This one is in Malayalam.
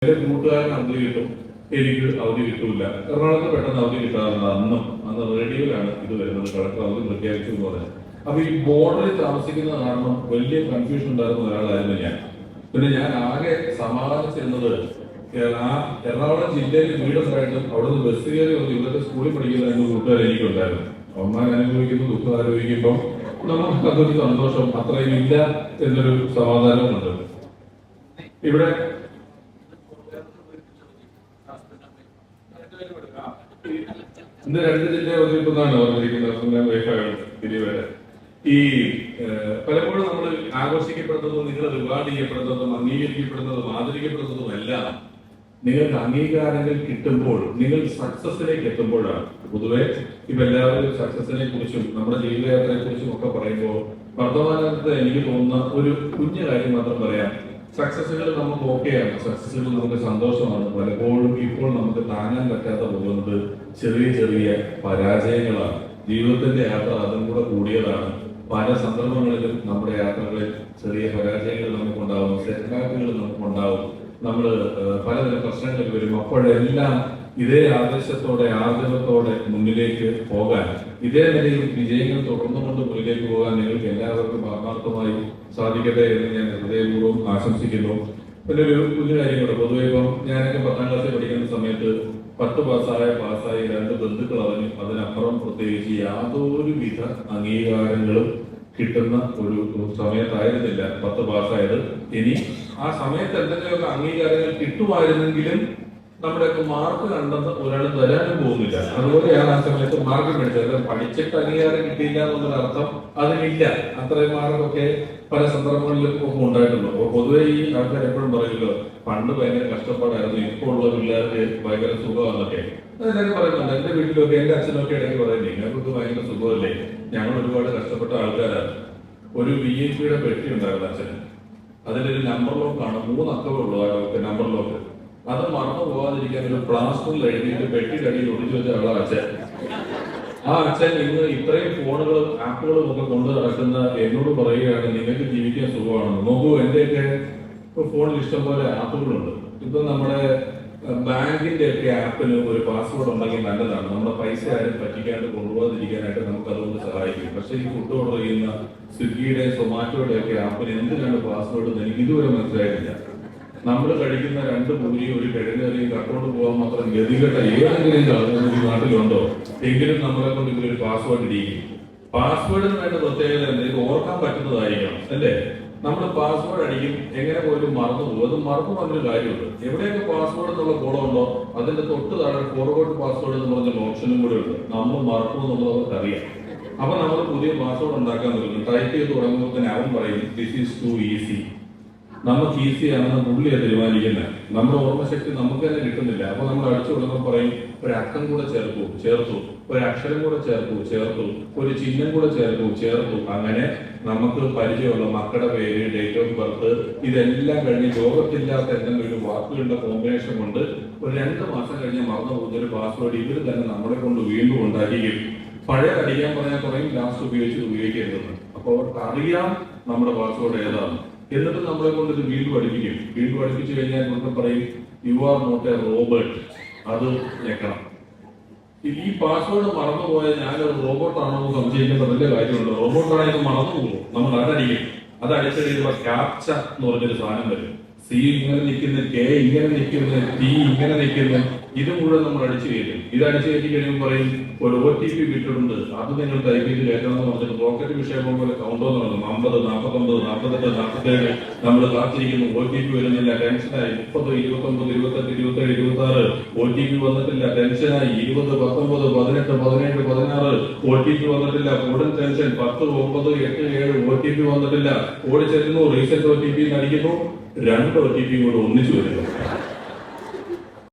എന്റെ കൂട്ടുകാരന് അവധി കിട്ടും, എനിക്ക് അവധി കിട്ടൂല. എറണാകുളത്ത് പെട്ടെന്ന് അവധി കിട്ടാറുണ്ട്. അന്ന് റേഡിയോയിലാണ് ഇത് വരുന്നത്, കളക്ടർ അവധി പ്രഖ്യാപിച്ചു എന്ന് പറഞ്ഞത്. അപ്പൊ ഈ ബോർഡറിൽ താമസിക്കുന്ന കാരണം വലിയ കൺഫ്യൂഷൻ ഉണ്ടായിരുന്ന ഒരാളായിരുന്നു ഞാൻ. പിന്നെ ഞാൻ ആകെ സമാധാനിച്ചിരുന്നത് എറണാകുളം ജില്ലയിൽ വീടുണ്ടായിട്ടും അവിടുന്ന് ബസ് കയറി വന്ന് ഇവിടുത്തെ സ്കൂളിൽ പഠിക്കുന്ന രണ്ട് കൂട്ടുകാർ എനിക്കുണ്ടായിരുന്നു. അമ്മ അനുഭവിക്കുന്നു, ദുഃഖം ആലോചിക്കുമ്പോൾ നമുക്ക് അതൊരു സന്തോഷം അത്രയും ഇല്ല എന്നൊരു സമാധാനമുണ്ട്. ഇവിടെ ഇന്ന് 2 ജില്ല അവതരിപ്പിക്കുന്നതാണ് പറഞ്ഞിരിക്കുന്നത്. ഈ പലപ്പോഴും നമ്മൾ ആഘോഷിക്കപ്പെടുന്നതും നിങ്ങൾ റിവാർഡ് ചെയ്യപ്പെടുന്നതും അംഗീകരിക്കപ്പെടുന്നതും ആദരിക്കപ്പെടുന്നതും എല്ലാം നിങ്ങൾക്ക് അംഗീകാരങ്ങൾ കിട്ടുമ്പോൾ, നിങ്ങൾ സക്സസിലേക്ക് എത്തുമ്പോഴാണ്. പൊതുവെ ഇപ്പൊ എല്ലാവരും സക്സസിനെ കുറിച്ചും നമ്മുടെ ജീവിതയാത്രയെ കുറിച്ചും ഒക്കെ പറയുമ്പോൾ വർത്തമാനത്തെ എനിക്ക് തോന്നുന്ന ഒരു കുഞ്ഞു കാര്യം മാത്രം പറയാം. സക്സസുകൾ നമുക്ക് ഓക്കെയാണ്, സക്സസുകൾ നമുക്ക് സന്തോഷമാണ്. പലപ്പോഴും ഇപ്പോൾ നമുക്ക് താങ്ങാൻ പറ്റാത്ത പോകുന്നത് ചെറിയ ചെറിയ പരാജയങ്ങളാണ്. ജീവിതത്തിന്റെ യാത്ര അതും കൂടെ കൂടിയതാണ്. പല സന്ദർഭങ്ങളിലും നമ്മുടെ യാത്രകളിൽ ചെറിയ പരാജയങ്ങൾ നമുക്കുണ്ടാവും, സെറ്റ്ബാക്കുകൾ നമുക്കുണ്ടാവും. നമ്മൾ പലതരം പ്രശ്നങ്ങൾ വരും. അപ്പോഴെല്ലാം ഇതേ ആവേശത്തോടെ ആഗ്രഹത്തോടെ മുന്നിലേക്ക് പോകാൻ, ഇതേ നിലയിൽ വിജയങ്ങൾ തുടർന്നുകൊണ്ട് മുന്നിലേക്ക് പോകാൻ നിങ്ങൾക്ക് എല്ലാവർക്കും ആത്മാർത്ഥമായി സാധിക്കട്ടെ എന്ന് ഞാൻ ഹൃദയപൂർവ്വം ആശംസിക്കുന്നു. പിന്നെ ഒരു കുഞ്ഞു കാര്യം കൂടെ, പൊതുവെ ഇപ്പം ഞാനൊക്കെ 10ാം ക്ലാസ്സിൽ പഠിക്കുന്ന സമയത്ത് 10 പാസ്സായി 2 ബന്ധുക്കൾ അറിഞ്ഞു. അതിനപ്പുറം പ്രത്യേകിച്ച് യാതൊരുവിധ അംഗീകാരങ്ങളും കിട്ടുന്ന ഒരു സമയത്തായിരുന്നില്ല 10 പാസ്സായത്. ഇനി ആ സമയത്ത് എന്തെങ്കിലുമൊക്കെ അംഗീകാരങ്ങൾ കിട്ടുമായിരുന്നെങ്കിലും നമ്മുടെയൊക്കെ മാർക്ക് കണ്ടെന്ന് ഒരാൾ തരാനും പോകുന്നില്ല. അതുപോലെയാണ് ആ സമയത്ത് മാർക്ക് മേടിച്ചത്. പഠിച്ചിട്ട് അംഗീകാരം കിട്ടിയില്ല എന്നുള്ളൊരു അർത്ഥം അതിനില്ല. അത്രയും മാർക്കൊക്കെ പല സന്ദർഭങ്ങളിലും ഒക്കെ ഉണ്ടായിട്ടുള്ളൂ. അപ്പോൾ പൊതുവെ ഈ ആൾക്കാർ എപ്പോഴും പറയുമല്ലോ, പണ്ട് ഭയങ്കര കഷ്ടപ്പാടായിരുന്നു, ഇപ്പോൾ ഉള്ള പിള്ളേർക്ക് ഭയങ്കര സുഖമാണെന്നൊക്കെ. അതെല്ലാവരും പറയുന്നുണ്ട്. എന്റെ വീട്ടിലൊക്കെ എന്റെ അച്ഛനൊക്കെ ഇടയ്ക്ക് പറയുന്നത് ഞങ്ങൾക്ക് ഭയങ്കര സുഖമല്ലേ, ഞങ്ങൾ ഒരുപാട് കഷ്ടപ്പെട്ട ആൾക്കാരാണ്. ഒരു VIP-യുടെ പെട്ടി ഉണ്ടായിരുന്നു അച്ഛന്. അതിലൊരു നമ്പർ ലോക്കാണ്, 3 അക്കമേ ഉള്ളൂ ആ നമ്പർ ലോക്ക്. അത് മറന്നു പോകാതിരിക്കാൻ ഒരു പ്ലാസ്റ്ററിൽ എഴുതിയിട്ട് പെട്ടിയുടെ അടിയിൽ ഒളിച്ചു വെച്ച ആളാ അച്ഛൻ. ആ അച്ഛൻ ഇന്ന് ഇത്രയും ഫോണുകളും ആപ്പുകളും ഒക്കെ കൊണ്ട് നടക്കുന്ന എന്നോട് പറയുകയാണ് നിങ്ങൾക്ക് ജീവിക്കാൻ സുഖമാണെന്ന്. നോക്കൂ, എന്റെയൊക്കെ ഫോണിൽ ഇഷ്ടംപോലെ ആപ്പുകളുണ്ട്. ഇപ്പൊ നമ്മുടെ ബാങ്കിന്റെ ഒക്കെ ആപ്പിന് ഒരു പാസ്വേഡ് ഉണ്ടെങ്കിൽ നല്ലതാണ്. നമ്മുടെ പൈസ ആരും പറ്റിക്കാണ്ട് കൊണ്ടുപോകാതിരിക്കാനായിട്ട് നമുക്ക് അതുകൊണ്ട് സഹായിക്കും. പക്ഷെ ഈ ഫുഡ് ഓർഡർ ചെയ്യുന്ന സ്വിഗ്ഗിയുടെ സൊമാറ്റോയുടെ ഒക്കെ ആപ്പിന് എന്തിനാണ് പാസ്വേഡ് എന്ന് എനിക്ക് ഇതുവരെ മനസ്സിലായിട്ടില്ല. നമ്മൾ കഴിക്കുന്ന 2 പൂരി ഒരു കിഴങ്ങറിയും കട്ടോണ്ട് പോകാൻ മാത്രം ഗതികെട്ട ഏതെങ്കിലും ആളുകൾ ഈ നാട്ടിലുണ്ടോ? എങ്കിലും നമ്മളെ കൊണ്ട് ഇതിലൊരു പാസ്വേഡ് ഇടിക്കും. പാസ്വേഡിന് വേണ്ട പ്രത്യേകത എന്തെങ്കിലും ഓർക്കാൻ പറ്റുന്നതായിരിക്കണം, അല്ലേ? നമ്മൾ പാസ്വേഡ് അടിക്കും, എങ്ങനെ പോലും മറന്നു പോകും. അത് മറന്നു വന്നൊരു കാര്യമുണ്ട്. എവിടെയൊക്കെ പാസ്വേഡ് എന്നുള്ള കോളമുണ്ടോ അതിന്റെ തൊട്ട് താഴെ ഫോർവേഡ് പാസ്വേഡ് എന്ന് പറഞ്ഞ ഓപ്ഷനും കൂടെ ഉണ്ട്. നമ്മൾ മറക്കും എന്നുള്ളത് അവർക്ക് അറിയാം. അപ്പൊ നമ്മൾ പുതിയ പാസ്വേഡ് ഉണ്ടാക്കാൻ തുടങ്ങും. ടൈപ്പ് ചെയ്ത് തുടങ്ങുമ്പോൾ തന്നെ അവൻ പറയും ദിസ് ഈസ് ടു ഈസി. നമുക്ക് ഈസി ആണെന്ന് പുള്ളിയെ തീരുമാനിക്കുന്നത്. നമ്മുടെ ഓർമ്മശക്തി നമുക്ക് തന്നെ കിട്ടുന്നില്ല. അപ്പൊ നമ്മൾ അടിച്ചു കൊടുക്കുമ്പോൾ പറയും ഒരു അക്കം കൂടെ ചേർത്തു, ഒരു അക്ഷരം കൂടെ ചേർത്തു, ഒരു ചിഹ്നം കൂടെ ചേർത്തു. അങ്ങനെ നമുക്ക് പരിചയമുള്ള മക്കളുടെ പേര്, ഡേറ്റ് ഓഫ് ബർത്ത് ഇതെല്ലാം കഴിഞ്ഞ് ലോകത്തില്ലാത്ത എന്തെങ്കിലും ഒരു വാക്കുകളുടെ കോമ്പിനേഷൻ കൊണ്ട് ഒരു 2 മാസം കഴിഞ്ഞ് മറന്നു പോകുന്നൊരു പാസ്വേഡ് ഇവർ തന്നെ നമ്മളെ കൊണ്ട് വീണ്ടും ഉണ്ടാക്കിയും പഴയ അടിക്കാൻ പറഞ്ഞാൽ പറയും ലാസ്റ്റ് ഉപയോഗിക്കരുതെന്ന്. അപ്പോൾ അവർക്ക് അറിയാം നമ്മുടെ പാസ്വേഡ് ഏതാണ്. എന്നിട്ട് നമ്മളെ കൊണ്ട് ഇത് വീണ്ടും പഠിപ്പിച്ചു കഴിഞ്ഞാൽ നമുക്ക് പറയും you are not a robot, അത് ഞെക്കണം. ഈ പാസ്വേഡ് മറന്നുപോയാൽ ഞാനൊരു റോബോട്ടാണോ എന്ന് സംശയിക്കേണ്ട വലിയ കാര്യമുണ്ട്. റോബോട്ടാണെങ്കിൽ മറന്നു പോകും, നമ്മൾ അതടിക്കും. അത് അടിച്ചു കഴിയുമ്പോൾ ക്യാപ്ച എന്ന് പറഞ്ഞൊരു സാധനം വരും. സി ഇങ്ങനെ നിൽക്കുന്നു, കെ ഇങ്ങനെ നിൽക്കുന്നു, ടി ഇങ്ങനെ നിൽക്കുന്നു. ഇത് മുഴുവൻ നമ്മൾ അടിച്ചു കയറ്റും. ഇത് അടിച്ചു കയറ്റി കഴിയുമ്പോൾ പറയും ഒരു OTP വിട്ടിട്ടുണ്ട്, അത് നിങ്ങൾ ടൈപ്പ് ചെയ്ത് കയറ്റണം എന്ന് പറഞ്ഞിട്ട് റോക്കറ്റ് വിഷയം പോലെ കൗണ്ട് വന്നു 50, 49, 48, 47. നമ്മൾ കാത്തിരിക്കുന്നു, OTP വരുന്നില്ല, ടെൻഷനായി. 30, 29, 28, 27, 26 OTP വന്നിട്ടില്ല, ടെൻഷനായി. 20, 19, 18, 17, 16 OTP വന്നിട്ടില്ല, ഉടൻ ടെൻഷൻ. 10, 9, 8, 7 OTP വന്നിട്ടില്ല. ഓടിച്ചെല്ലുന്നു, റീസെറ്റ് OTP അടിക്കുന്നു, 2 OTP കൂടെ ഒന്നിച്ചു വരുന്നു.